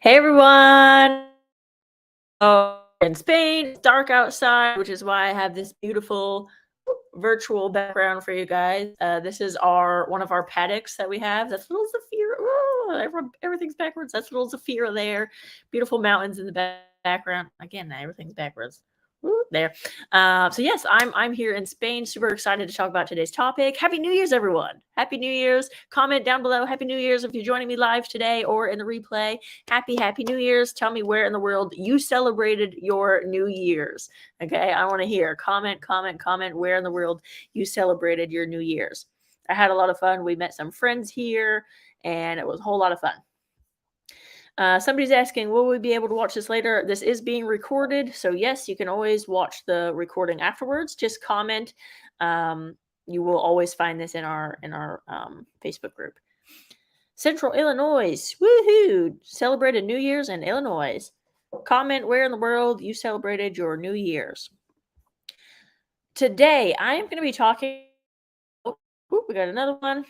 Hey everyone! Oh, in Spain, it's dark outside, which is why I have this beautiful virtual background for you guys. This is one of our paddocks that we have. That's little Zafira. Oh, everything's backwards. That's little Zafira there. Beautiful mountains in the background. Again, everything's backwards. Woo, there. So yes, I'm here in Spain. Super excited to talk about today's topic. Happy New Year's, everyone! Happy New Year's! Comment down below. Happy New Year's if you're joining me live today or in the replay. Happy New Year's! Tell me where in the world you celebrated your New Year's. Okay, I want to hear. Comment where in the world you celebrated your New Year's. I had a lot of fun. We met some friends here, and it was a whole lot of fun. Somebody's asking, will we be able to watch this later? This is being recorded, so yes, you can always watch the recording afterwards. Just comment. You will always find this in our Facebook group. Central Illinois, woohoo! Celebrated New Year's in Illinois. Comment where in the world you celebrated your New Year's. Today, I am going to be talking. Oh, we got another one.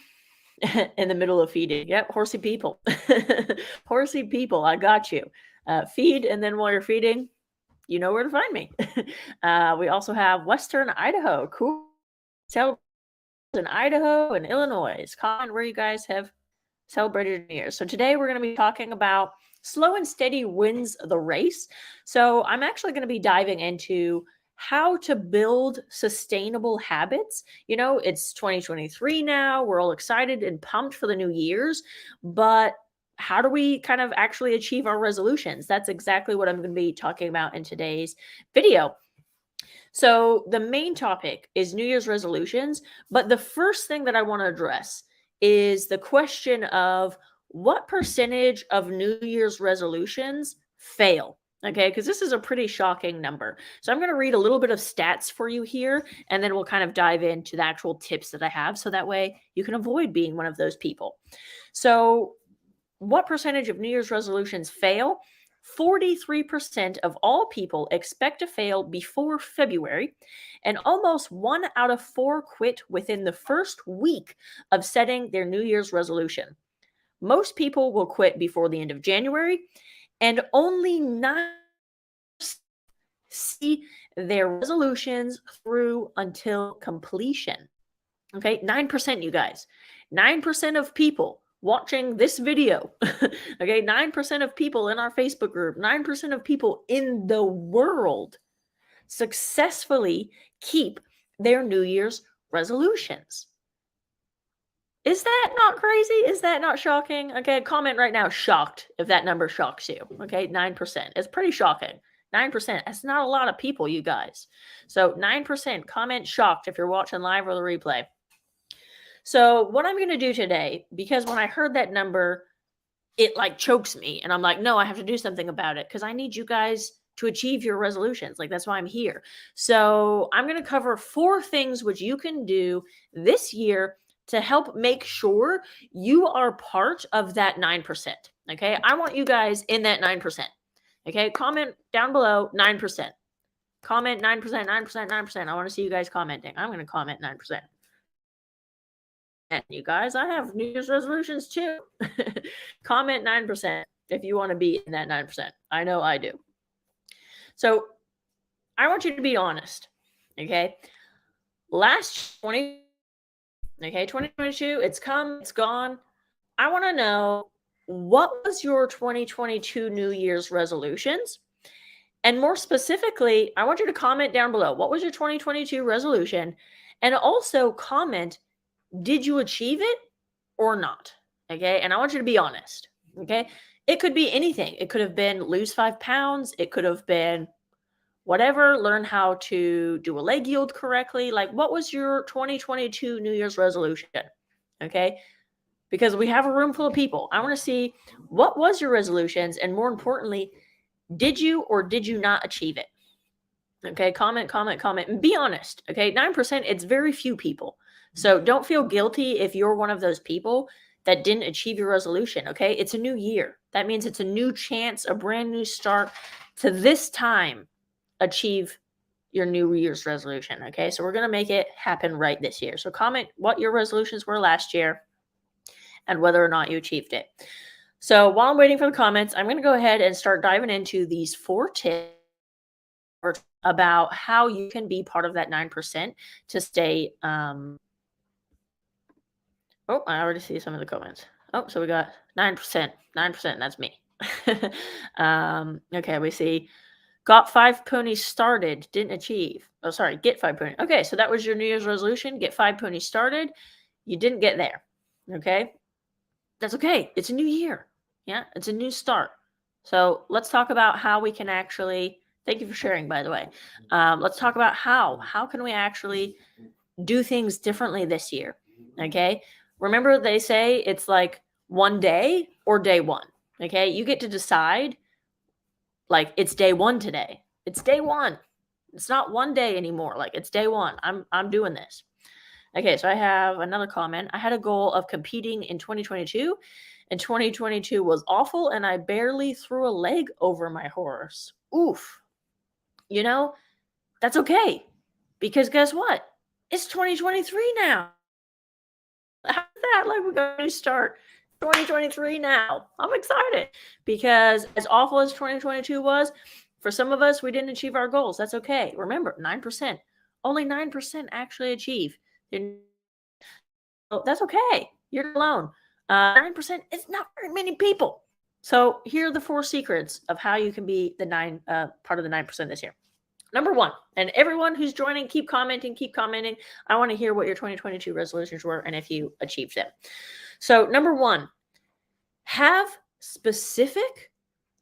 In the middle of feeding. Yep, horsey people. Horsey people, I got you. Feed, and then while you're feeding, you know where to find me. We also have Western Idaho. Cool. Celebrations in Idaho and Illinois. Comment where you guys have celebrated New Year's. So today we're going to be talking about slow and steady wins the race. So I'm actually going to be diving into how to build sustainable habits. You know, it's 2023 now. We're all excited and pumped for the new years, but how do we kind of actually achieve our resolutions? That's exactly what I'm going to be talking about in today's video. So the main topic is New Year's resolutions, but the first thing that I want to address is the question of what percentage of New Year's resolutions fail? Okay, because this is a pretty shocking number. So I'm going to read a little bit of stats for you here, and then we'll kind of dive into the actual tips that I have so that way you can avoid being one of those people. So, what percentage of New Year's resolutions fail? 43% of all people expect to fail before February, and almost 1 out of 4 quit within the first week of setting their New Year's resolution. Most people will quit before the end of January, and only 9% see their resolutions through until completion. Okay, 9%, you guys. 9% of people watching this video, okay, 9% of people in our Facebook group, 9% of people in the world successfully keep their New Year's resolutions. Is that not crazy? Is that not shocking? Okay, comment right now, shocked, if that number shocks you. Okay, 9%. It's pretty shocking. 9%. That's not a lot of people, you guys. So 9%, comment shocked if you're watching live or the replay. So what I'm going to do today, because when I heard that number, it like chokes me. And I'm like, no, I have to do something about it because I need you guys to achieve your resolutions. Like, that's why I'm here. So I'm going to cover 4 things which you can do this year to help make sure you are part of that 9%. Okay. I want you guys in that 9%. Okay. Comment down below 9%. Comment 9%, 9%, 9%. I want to see you guys commenting. I'm going to comment 9%. And you guys, I have New Year's resolutions too. Comment 9% if you want to be in that 9%. I know I do. So I want you to be honest. Okay. Last 2022, it's come, it's gone. I want to know, what was your 2022 New Year's resolutions? And more specifically, I want you to comment down below. What was your 2022 resolution? And also comment, did you achieve it or not? Okay. And I want you to be honest. Okay. It could be anything. It could have been lose 5 pounds. It could have been whatever, learn how to do a leg yield correctly. Like, what was your 2022 New Year's resolution? Okay. Because we have a room full of people. I want to see, what was your resolutions? And more importantly, did you or did you not achieve it? Okay. Comment, and be honest. Okay. 9%, it's very few people. So don't feel guilty if you're one of those people that didn't achieve your resolution. Okay. It's a new year. That means it's a new chance, a brand new start to this time achieve your New Year's resolution. Okay. So we're going to make it happen right this year. So comment what your resolutions were last year and whether or not you achieved it. So while I'm waiting for the comments, I'm going to go ahead and start diving into these 4 tips about how you can be part of that 9% to stay. Oh, I already see some of the comments. Oh, so we got 9%. 9%. That's me. Okay, we see got 5 ponies started, didn't achieve. Oh, sorry, get 5 ponies. Okay, so that was your New Year's resolution. Get 5 ponies started. You didn't get there. Okay, that's okay. It's a new year. Yeah, it's a new start. So let's talk about how we can actually. Thank you for sharing, by the way. Let's talk about how. How can we actually do things differently this year? Okay. Remember, they say it's like one day or day one. Okay. You get to decide, like, it's day one today. It's day one. It's not one day anymore. Like, it's day one. I'm doing this. Okay, so I have another comment. I had a goal of competing in 2022, and 2022 was awful, and I barely threw a leg over my horse. Oof. You know, that's okay. Because guess what? It's 2023 now. How's that? Like, we're going to start 2023 now. I'm excited because as awful as 2022 was, for some of us, we didn't achieve our goals. That's okay. Remember, 9%. Only 9% actually achieve. Oh, that's okay. You're alone. 9% is not very many people. So here are the 4 secrets of how you can be the part of the 9% this year. Number 1, and everyone who's joining, keep commenting, keep commenting. I want to hear what your 2022 resolutions were and if you achieved them. So number 1, have specific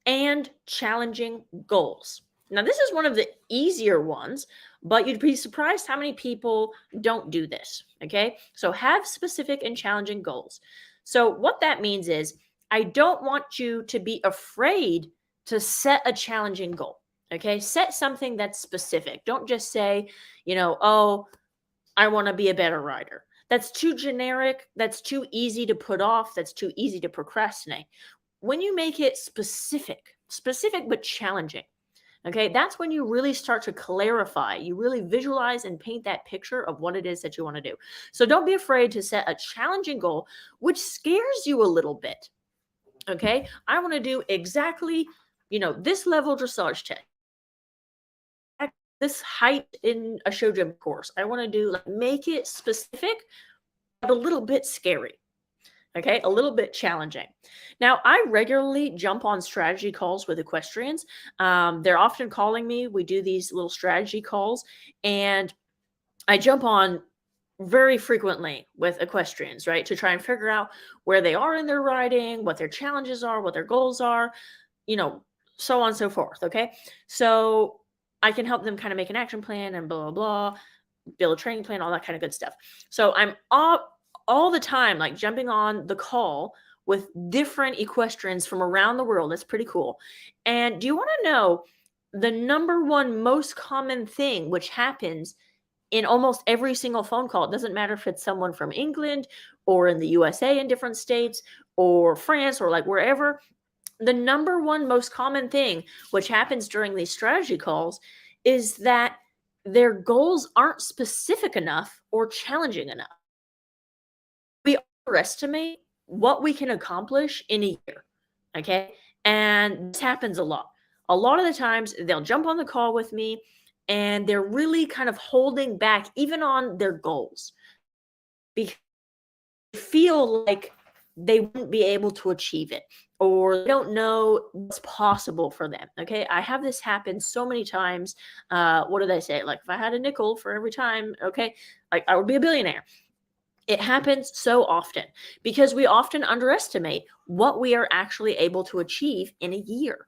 and challenging goals. Now, this is one of the easier ones, but you'd be surprised how many people don't do this. Okay. So have specific and challenging goals. So, what that means is, I don't want you to be afraid to set a challenging goal. Okay. Set something that's specific. Don't just say, oh, I want to be a better rider. That's too generic. That's too easy to put off. That's too easy to procrastinate. When you make it specific but challenging, okay, that's when you really start to clarify. You really visualize and paint that picture of what it is that you want to do. So don't be afraid to set a challenging goal, which scares you a little bit. Okay, I want to do exactly, this level dressage test, this height in a show gym course. I want to do, like, make it specific, but a little bit scary. Okay, a little bit challenging. Now, I regularly jump on strategy calls with equestrians. They're often calling me. We do these little strategy calls, and I jump on very frequently with equestrians, right, to try and figure out where they are in their riding, what their challenges are, what their goals are, so on and so forth. Okay, so I can help them kind of make an action plan and blah, blah, blah, build a training plan, all that kind of good stuff. So I'm all the time, like, jumping on the call with different equestrians from around the world. That's pretty cool. And do you want to know the number one most common thing which happens in almost every single phone call? It doesn't matter if it's someone from England or in the USA in different states or France or like wherever. The number one most common thing which happens during these strategy calls is that their goals aren't specific enough or challenging enough. We underestimate what we can accomplish in a year. Okay. And this happens a lot. A lot of the times they'll jump on the call with me and they're really kind of holding back even on their goals because they feel like they wouldn't be able to achieve it or they don't know what's possible for them. Okay. I have this happen so many times. What do they say? Like, if I had a nickel for every time, okay, like, I would be a billionaire. It happens so often because we often underestimate what we are actually able to achieve in a year.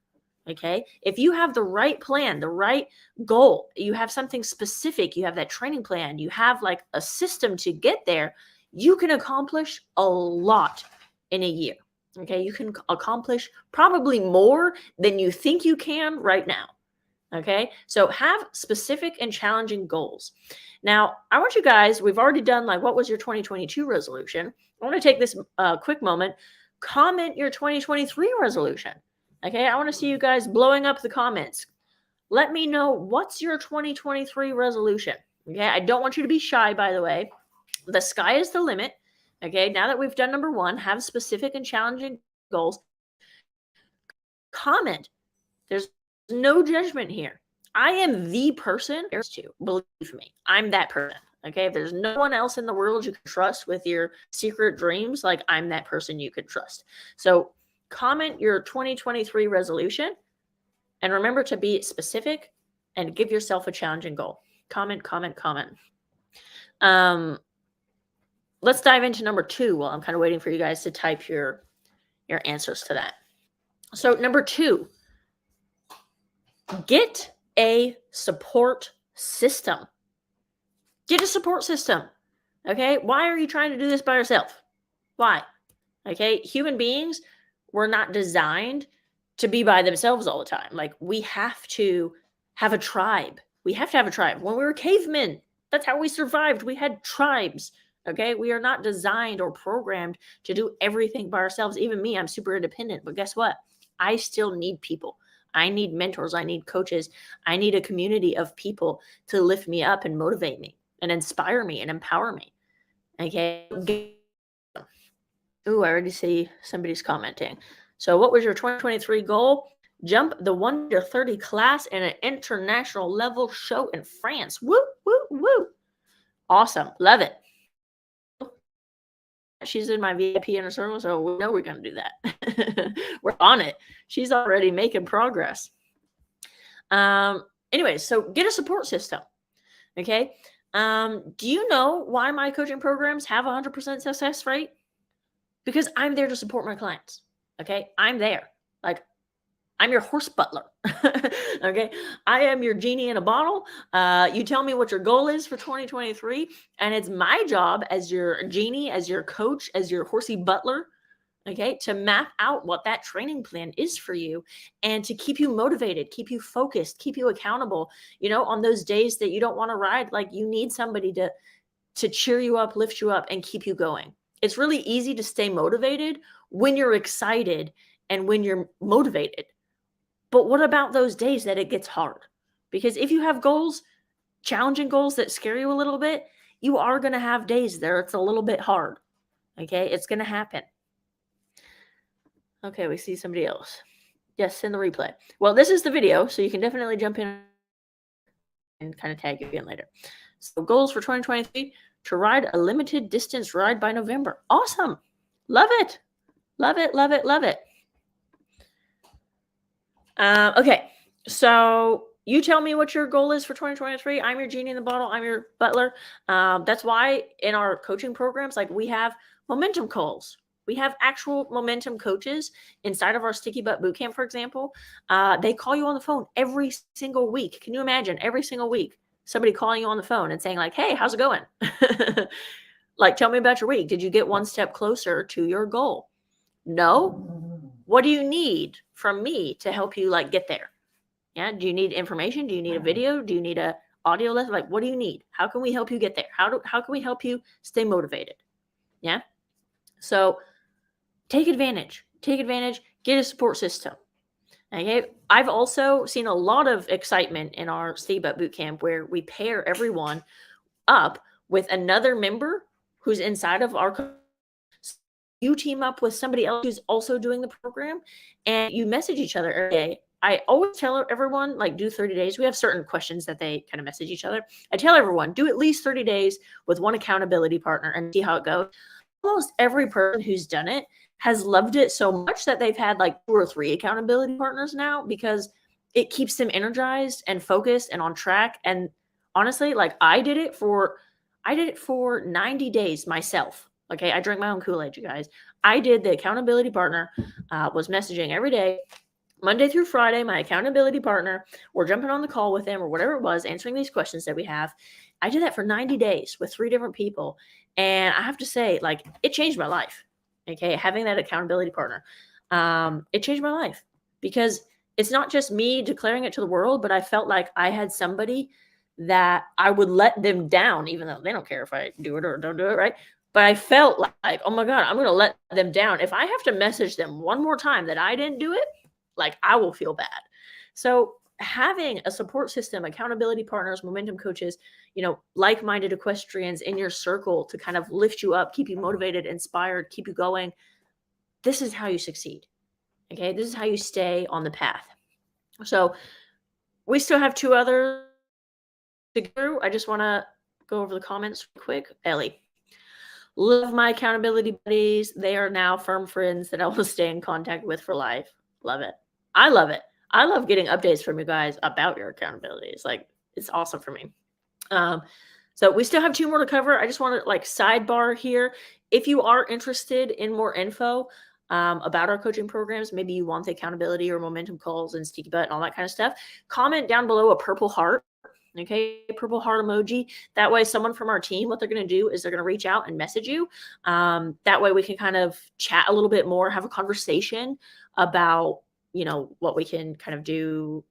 Okay. If you have the right plan, the right goal, you have something specific, you have that training plan, you have like a system to get there, you can accomplish a lot in a year. Okay. You can accomplish probably more than you think you can right now. Okay. So have specific and challenging goals. Now, I want you guys, we've already done, like, what was your 2022 resolution? I want to take this quick moment, comment your 2023 resolution. Okay. I want to see you guys blowing up the comments. Let me know, what's your 2023 resolution. Okay. I don't want you to be shy, by the way. The sky is the limit. Okay. Now that we've done number 1, have specific and challenging goals. comment. There's no judgment here. I am the person to believe me. I'm that person. Okay. If there's no one else in the world you can trust with your secret dreams, like I'm that person you can trust. So comment your 2023 resolution and remember to be specific and give yourself a challenging goal. Comment. Let's dive into number 2 while I'm kind of waiting for you guys to type your answers to that. So number 2, get a support system. Get a support system. Okay. Why are you trying to do this by yourself? Why? Okay. Human beings were not designed to be by themselves all the time. Like we have to have a tribe. We have to have a tribe. When we were cavemen, that's how we survived. We had tribes. Okay. We are not designed or programmed to do everything by ourselves. Even me, I'm super independent, but guess what? I still need people. I need mentors. I need coaches. I need a community of people to lift me up and motivate me and inspire me and empower me. Okay. Ooh, I already see somebody's commenting. So what was your 2023 goal? Jump the 1 to 30 class in an international level show in France. Woo, woo, woo. Awesome. Love it. She's in my VIP inner circle, so we know we're going to do that. We're on it. She's already making progress. Anyway, so get a support system. Okay. Do you know why my coaching programs have 100% success rate? Because I'm there to support my clients. Okay. I'm there. Like I'm your horse butler. Okay. I am your genie in a bottle. You tell me what your goal is for 2023. And it's my job as your genie, as your coach, as your horsey butler, okay, to map out what that training plan is for you and to keep you motivated, keep you focused, keep you accountable, on those days that you don't want to ride, like you need somebody to cheer you up, lift you up, and keep you going. It's really easy to stay motivated when you're excited and when you're motivated. But what about those days that it gets hard? Because if you have goals, challenging goals that scare you a little bit, you are going to have days there it's a little bit hard. Okay, it's going to happen. Okay, we see somebody else. Yes, send the replay. Well, this is the video, so you can definitely jump in and kind of tag you in later. So goals for 2023, to ride a limited distance ride by November. Awesome. Love it. Love it, love it, love it. Okay, so you tell me what your goal is for 2023. I'm your genie in the bottle. I'm your butler. That's why in our coaching programs, like we have momentum calls. We have actual momentum coaches inside of our Sticky Butt Bootcamp, for example. They call you on the phone every single week. Can you imagine every single week somebody calling you on the phone and saying like, hey, how's it going? Like, tell me about your week. Did you get one step closer to your goal? No. What do you need from me to help you like get there? Yeah. Do you need information? Do you need a video? Do you need a audio lesson? Like, what do you need? How can we help you get there? How can we help you stay motivated? Yeah. So take advantage, get a support system. Okay. I've also seen a lot of excitement in our Sticky Butt Bootcamp where we pair everyone up with another member who's inside of our. You team up with somebody else who's also doing the program and you message each other every day. I always tell everyone, like, do 30 days. We have certain questions that they kind of message each other. I tell everyone, do at least 30 days with one accountability partner and see how it goes. Almost every person who's done it has loved it so much that they've had like 2 or 3 accountability partners now because it keeps them energized and focused and on track. And honestly, like I did it for 90 days myself. Okay, I drank my own Kool-Aid, you guys. I did the accountability partner, was messaging every day, Monday through Friday, my accountability partner, or jumping on the call with them or whatever it was, answering these questions that we have. I did that for 90 days with 3 different people. And I have to say, like, it changed my life. Okay, having that accountability partner, it changed my life because it's not just me declaring it to the world, but I felt like I had somebody that I would let them down, even though they don't care if I do it or don't do it, right? But I felt like, oh my God, I'm going to let them down. If I have to message them one more time that I didn't do it, like I will feel bad. So having a support system, accountability partners, momentum coaches, like-minded equestrians in your circle to kind of lift you up, keep you motivated, inspired, keep you going. This is how you succeed. Okay, this is how you stay on the path. So we still have 2 others to go through. I just want to go over the comments quick. Ellie, love my accountability buddies. They are now firm friends that I will stay in contact with for life. Love it. I love it. I love getting updates from you guys about your accountability. It's awesome for me. So we still have 2 more to cover. I just want to sidebar here. If you are interested in more info about our coaching programs, maybe you want the accountability or momentum calls and sticky butt and all that kind of stuff, comment down below a purple heart. Okay, purple heart emoji. That way, someone from our team, what they're going to do is they're going to reach out and message you. That way, we can kind of chat a little bit more, have a conversation about what we can kind of do.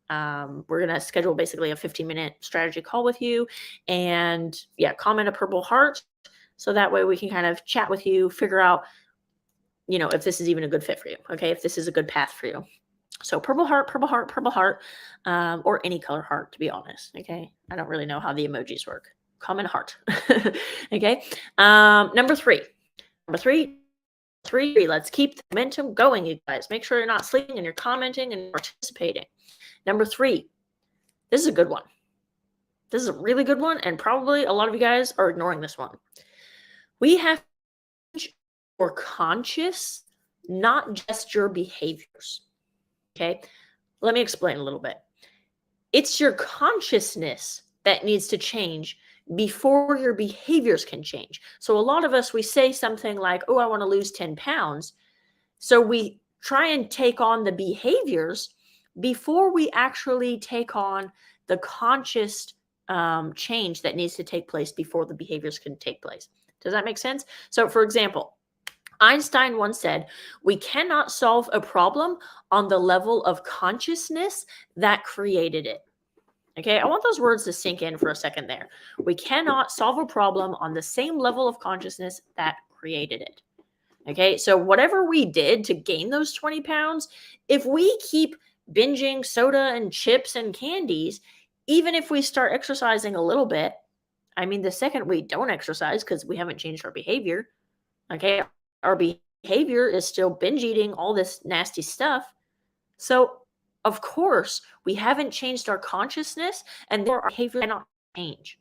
We're going to schedule basically a 15-minute strategy call with you, and comment a purple heart. So that way we can kind of chat with you, figure out, if this is even a good fit for you. Okay. If this is a good path for you. So purple heart, purple heart, purple heart, or any color heart, to be honest. Okay. I don't really know how the emojis work. Comment heart. Okay. Number three, let's keep the momentum going, you guys. Make sure you're not sleeping and you're commenting and participating. Number 3, this is a good one. This is a really good one, and probably a lot of you guys are ignoring this one. We have to change your conscious, not just your behaviors. Okay? Let me explain a little bit. It's your consciousness that needs to change before your behaviors can change. So a lot of us, we say something like, oh, I want to lose 10 pounds. So we try and take on the behaviors before we actually take on the conscious change that needs to take place before the behaviors can take place. Does that make sense? So for example, Einstein once said, we cannot solve a problem on the level of consciousness that created it. Okay, I want those words to sink in for a second there. We cannot solve a problem on the same level of consciousness that created it. Okay, so whatever we did to gain those 20 pounds, if we keep binging soda and chips and candies, even if we start exercising a little bit, I mean, the second we don't exercise because we haven't changed our behavior, okay, our behavior is still binge eating all this nasty stuff. So, of course, we haven't changed our consciousness, and therefore our behavior cannot change.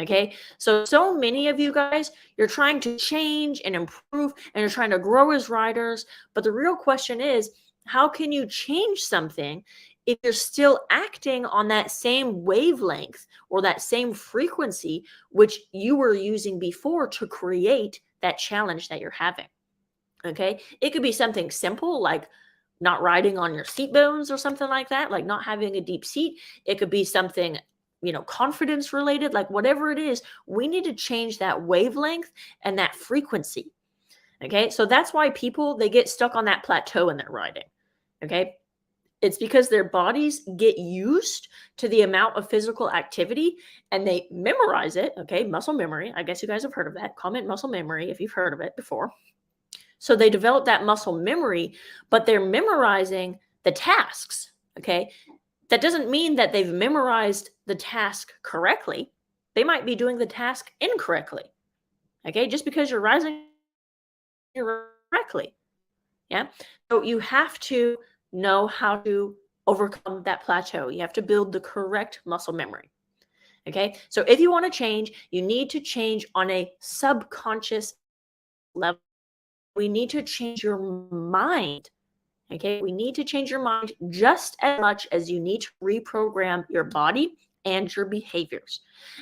Okay, so many of you guys, you're trying to change and improve, and you're trying to grow as riders. But the real question is, how can you change something if you're still acting on that same wavelength or that same frequency which you were using before to create that challenge that you're having? Okay, it could be something simple like not riding on your seat bones or something like that, like not having a deep seat. It could be something confidence related, like whatever it is, we need to change that wavelength and that frequency. Okay. So that's why people, they get stuck on that plateau in their riding. Okay. It's because their bodies get used to the amount of physical activity and they memorize it. Okay. Muscle memory. I guess you guys have heard of that. Comment muscle memory if you've heard of it before. So they develop that muscle memory, but they're memorizing the tasks. Okay. That doesn't mean that they've memorized the task correctly. They might be doing the task incorrectly. Okay, just because you're rising correctly. Yeah. So you have to know how to overcome that plateau. You have to build the correct muscle memory. Okay. So if you want to change, you need to change on a subconscious level. We need to change your mind. Okay, we need to change your mind just as much as you need to reprogram your body and your behaviors.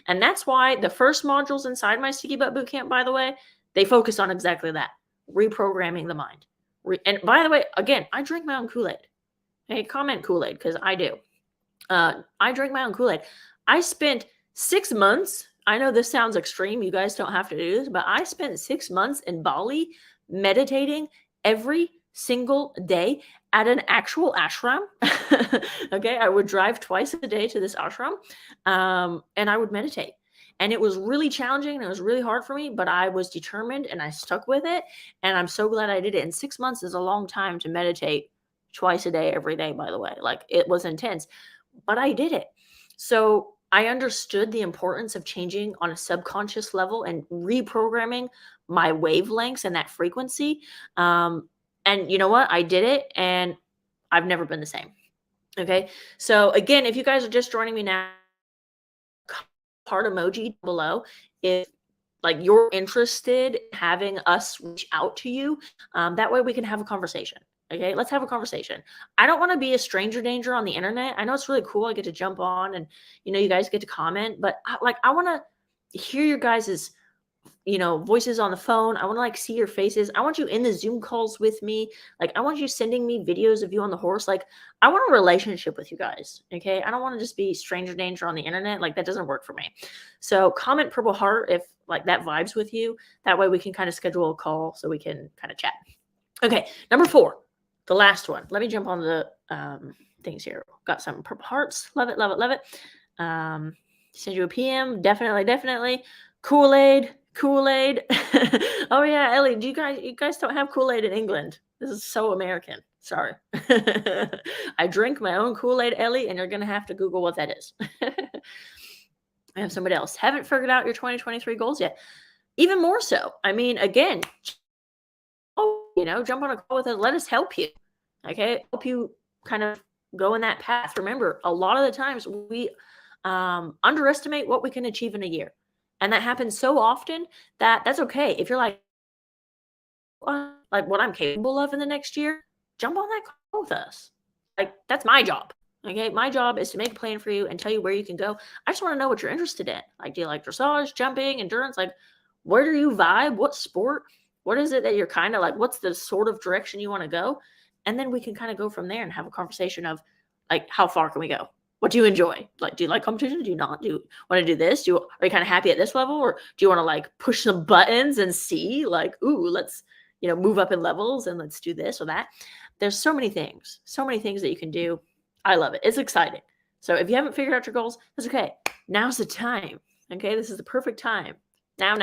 And that's why the first modules inside my Sticky Butt Bootcamp, by the way, they focus on exactly that, reprogramming the mind. And by the way, again, I drink my own Kool-Aid. Hey, comment Kool-Aid because I do. I drink my own Kool-Aid. I spent 6 months. I know this sounds extreme. You guys don't have to do this, but I spent 6 months in Bali meditating every single day at an actual ashram. Okay, I would drive twice a day to this ashram, and I would meditate. And it was really challenging and it was really hard for me, but I was determined and I stuck with it. And I'm so glad I did it. And 6 months is a long time to meditate twice a day, every day, by the way. Like, it was intense, but I did it. So I understood the importance of changing on a subconscious level and reprogramming my wavelengths and that frequency. And you know what? I did it and I've never been the same. Okay. So again, if you guys are just joining me now, heart emoji below if like you're interested in having us reach out to you. That way we can have a conversation. Okay, let's have a conversation. I don't want to be a stranger danger on the internet. I know it's really cool. I get to jump on and you guys get to comment, but I want to hear your guys's voices on the phone. I want to like see your faces. I want you in the Zoom calls with me. Like I want you sending me videos of you on the horse. Like I want a relationship with you guys. Okay. I don't want to just be stranger danger on the internet. Like that doesn't work for me. So comment Purple Heart if like that vibes with you. That way we can kind of schedule a call so we can kind of chat. Okay. Number 4, the last one. Let me jump on the things here. Got some Purple Hearts. Love it. Love it. Love it. Send you a PM. Definitely. Kool-Aid. Oh yeah, Ellie, you guys don't have Kool-Aid in England. This is so American. Sorry. I drink my own Kool-Aid, Ellie, and you're gonna have to Google what that is. I have somebody else. Haven't figured out your 2023 goals yet. Even more so. I mean, again, jump on a call with us. Let us help you. Okay, help you kind of go in that path. Remember, a lot of the times we underestimate what we can achieve in a year. And that happens so often that that's okay. If you're like what I'm capable of in the next year, jump on that call with us. Like that's my job. Okay. My job is to make a plan for you and tell you where you can go. I just want to know what you're interested in. Like, do you like dressage, jumping, endurance? Like, where do you vibe? What sport? What is it that you're kind of like? What's the sort of direction you want to go? And then we can kind of go from there and have a conversation of like, how far can we go? What do you enjoy? Like, do you like competition? Do you not? Do you want to do this? Are you kind of happy at this level? Or do you want to like push some buttons and see like, ooh, let's, move up in levels and let's do this or that. There's so many things that you can do. I love it. It's exciting. So if you haven't figured out your goals, that's okay. Now's the time. Okay. This is the perfect time. Now.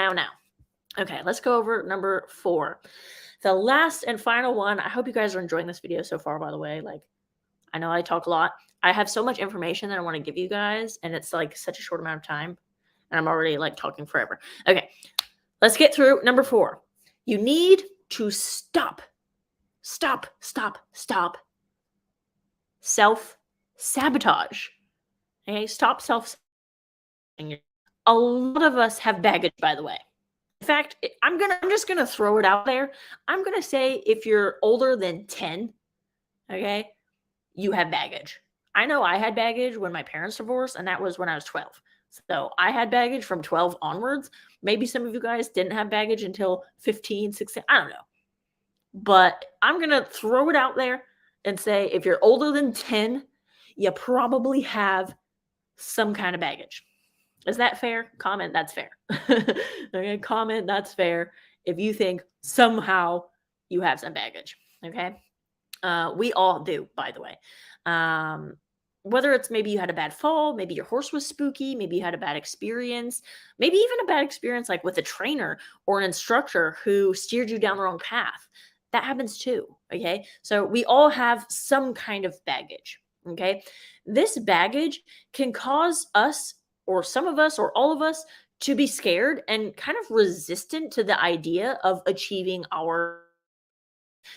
Okay. Let's go over number 4. The last and final one. I hope you guys are enjoying this video so far, by the way. Like, I know I talk a lot. I have so much information that I want to give you guys, and it's like such a short amount of time, and I'm already like talking forever. Okay, let's get through number 4. You need to stop self-sabotage. Okay, stop self-sabotaging. A lot of us have baggage, by the way. In fact, I'm just gonna throw it out there. I'm gonna say if you're older than 10, okay, you have baggage. I know I had baggage when my parents divorced, and that was when I was 12. So I had baggage from 12 onwards. Maybe some of you guys didn't have baggage until 15, 16. I don't know. But I'm going to throw it out there and say if you're older than 10, you probably have some kind of baggage. Is that fair? Comment, that's fair. Okay, comment, that's fair. If you think somehow you have some baggage. Okay. We all do, by the way. Whether it's maybe you had a bad fall, maybe your horse was spooky, maybe you had a bad experience, maybe even a bad experience like with a trainer or an instructor who steered you down the wrong path. That happens too. Okay. So we all have some kind of baggage. Okay. This baggage can cause us, or some of us, or all of us, to be scared and kind of resistant to the idea of achieving our.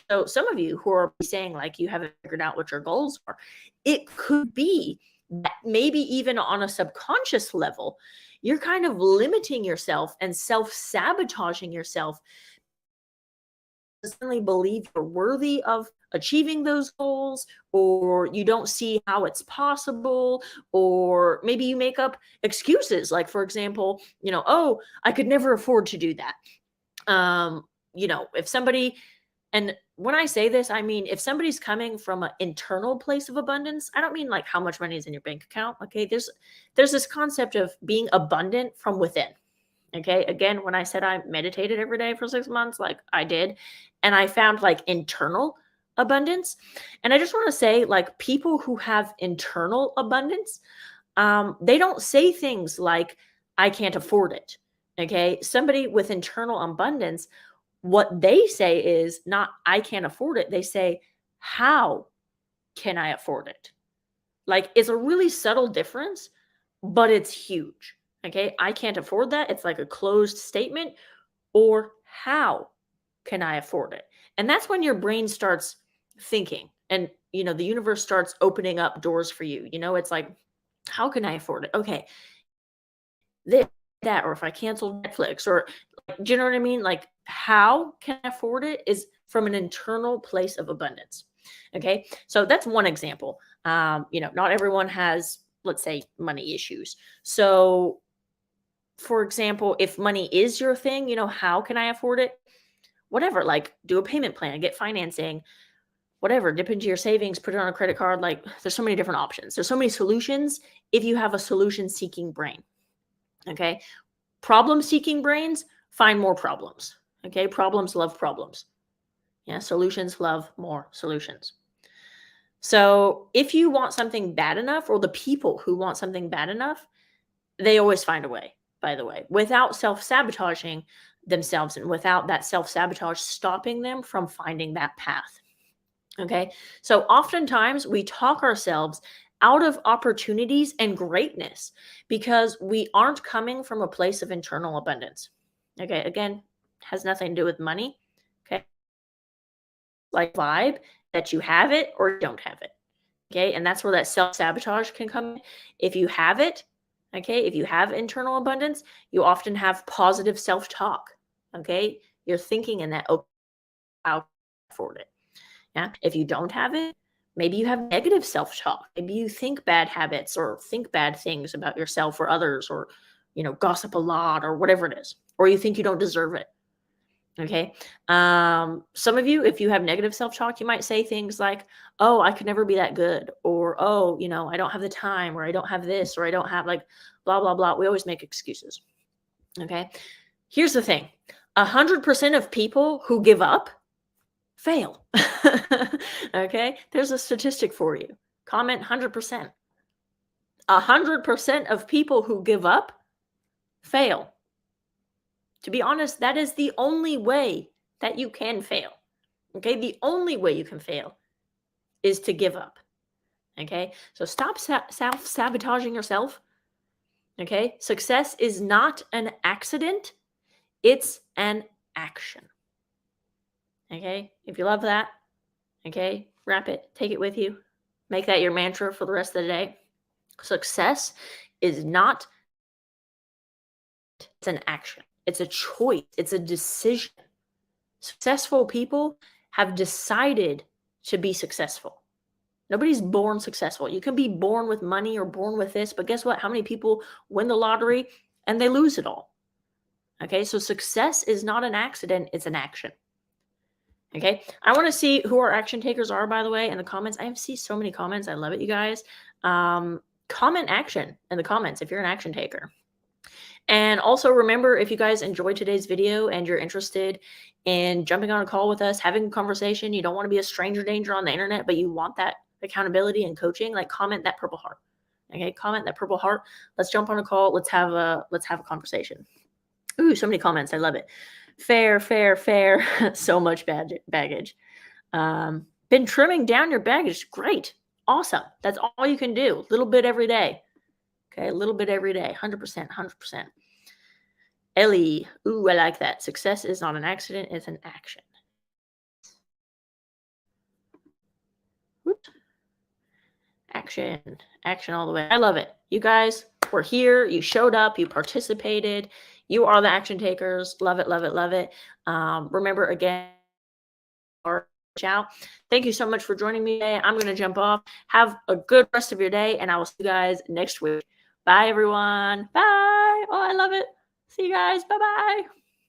So some of you who are saying like you haven't figured out what your goals are, it could be that maybe even on a subconscious level, you're kind of limiting yourself and self-sabotaging yourself. Suddenly believe you're worthy of achieving those goals, or you don't see how it's possible, or maybe you make up excuses like, for example, oh, I could never afford to do that. If somebody, and when I say this, I mean, if somebody's coming from an internal place of abundance, I don't mean like how much money is in your bank account. Okay. There's this concept of being abundant from within. Okay. Again, when I said I meditated every day for 6 months, like I did, and I found like internal abundance. And I just want to say, like, people who have internal abundance, they don't say things like, I can't afford it. Okay. Somebody with internal abundance, what they say is not, I can't afford it. They say, how can I afford it? Like, it's a really subtle difference, but it's huge. Okay. I can't afford that. It's like a closed statement. Or how can I afford it? And that's when your brain starts thinking and, the universe starts opening up doors for you. It's like, how can I afford it? Okay, this, that, or if I cancel Netflix, or do you know what I mean? Like, how can I afford it is from an internal place of abundance. Okay, so that's one example. Not everyone has, let's say, money issues. So, for example, if money is your thing, how can I afford it? Whatever, like do a payment plan, get financing, whatever, dip into your savings, put it on a credit card. Like, there's so many different options. There's so many solutions if you have a solution seeking brain. Okay. Problem seeking brains find more problems. Okay. Problems love problems. Yeah. Solutions love more solutions. So if you want something bad enough, or the people who want something bad enough, they always find a way, by the way, without self-sabotaging themselves and without that self-sabotage stopping them from finding that path. Okay. So oftentimes we talk ourselves out of opportunities and greatness because we aren't coming from a place of internal abundance. Okay. Again, has nothing to do with money. Okay. Like vibe that you have it or don't have it. Okay. And that's where that self sabotage can come in. If you have it, okay, if you have internal abundance, you often have positive self talk. Okay. You're thinking in that, oh, I'll afford it. Yeah. If you don't have it, maybe you have negative self talk. Maybe you think bad habits or think bad things about yourself or others, or, gossip a lot or whatever it is, or you think you don't deserve it. Okay. Some of you, if you have negative self talk, you might say things like, oh, I could never be that good, or, oh, I don't have the time, or I don't have this, or I don't have, like, blah, blah, blah. We always make excuses. Okay. Here's the thing. 100% of people who give up fail. Okay. There's a statistic for you. Comment 100%. 100% of people who give up fail. To be honest, that is the only way that you can fail. Okay. The only way you can fail is to give up. Okay. So stop self-sabotaging yourself. Okay. Success is not an accident, it's an action. Okay. If you love that, okay, wrap it, take it with you, make that your mantra for the rest of the day. Success is not, it's an action. It's a choice. It's a decision. Successful people have decided to be successful. Nobody's born successful. You can be born with money or born with this, but guess what? How many people win the lottery and they lose it all? Okay, so success is not an accident, it's an action. Okay, I want to see who our action takers are, by the way, in the comments. I see so many comments. I love it, you guys. Comment action in the comments if you're an action taker. And also remember, if you guys enjoyed today's video and you're interested in jumping on a call with us, having a conversation, you don't want to be a stranger danger on the internet, but you want that accountability and coaching, like, comment that purple heart. Okay, comment that purple heart. Let's jump on a call. Let's have a conversation. Ooh, so many comments. I love it. Fair. So much baggage. Been trimming down your baggage. Great. Awesome. That's all you can do. A little bit every day. Okay, a little bit every day. 100%. Ellie. Ooh, I like that. Success is not an accident, it's an action. Whoops. Action all the way. I love it. You guys were here. You showed up. You participated. You are the action takers. Love it. Remember, again, out. Thank you so much for joining me today. I'm going to jump off. Have a good rest of your day, and I will see you guys next week. Bye, everyone. Bye. Oh, I love it. See you guys. Bye-bye.